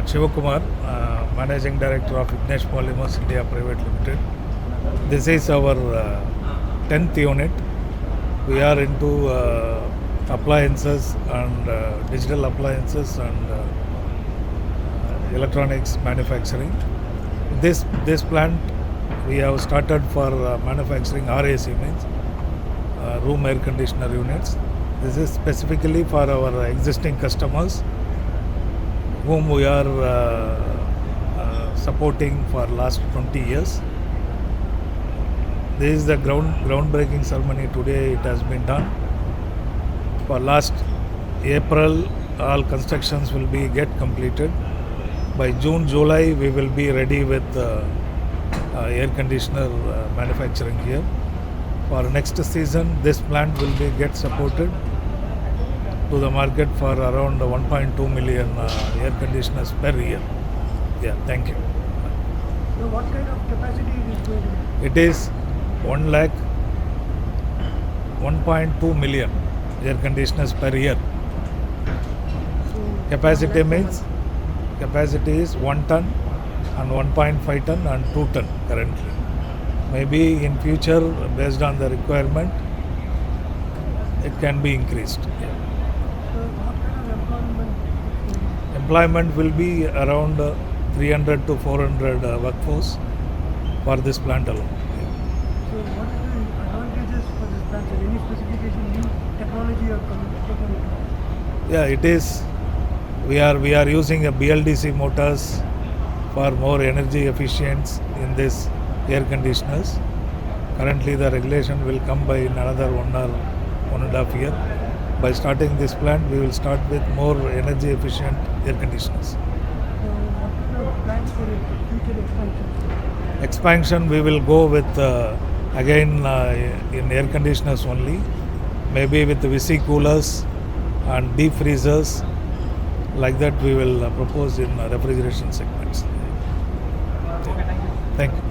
Shivakumar, Managing Director of Vignesh Polymers India Private Limited. This is our 10th unit. We are into appliances and digital appliances and electronics manufacturing. This plant we have started for manufacturing RAC, means room air conditioner units. This is specifically for our existing customers whom we are supporting for last 20 years. This is the groundbreaking ceremony today. It has been done. For last April, all constructions will be get completed. By June, July, we will be ready with air conditioner manufacturing here. For next season, this plant will be get supported to the market for around 1.2 million air conditioners per year. Yeah, thank you. So what kind of capacity it is going to be? It is 1.2 million air conditioners per year. So Capacity means capacity is 1 ton and 1.5 ton and 2 ton currently. Maybe in future, based on the requirement, it can be increased. Yeah. So what kind of employment? Employment will be around 300 to 400 workforce for this plant alone. So what are the advantages for this plant? Sir? Any specification, new technology or technology? Yeah, it is. We are using a BLDC motors for more energy efficient in this air conditioners. Currently, the regulation will come by in another 1.5 year. By starting this plant, we will start with more energy efficient air conditioners. So what are the plans for future expansion? Expansion, we will go with again in air conditioners only, maybe with VC coolers and deep freezers. Like that, we will propose in refrigeration segments. Okay, thank you. Thank you.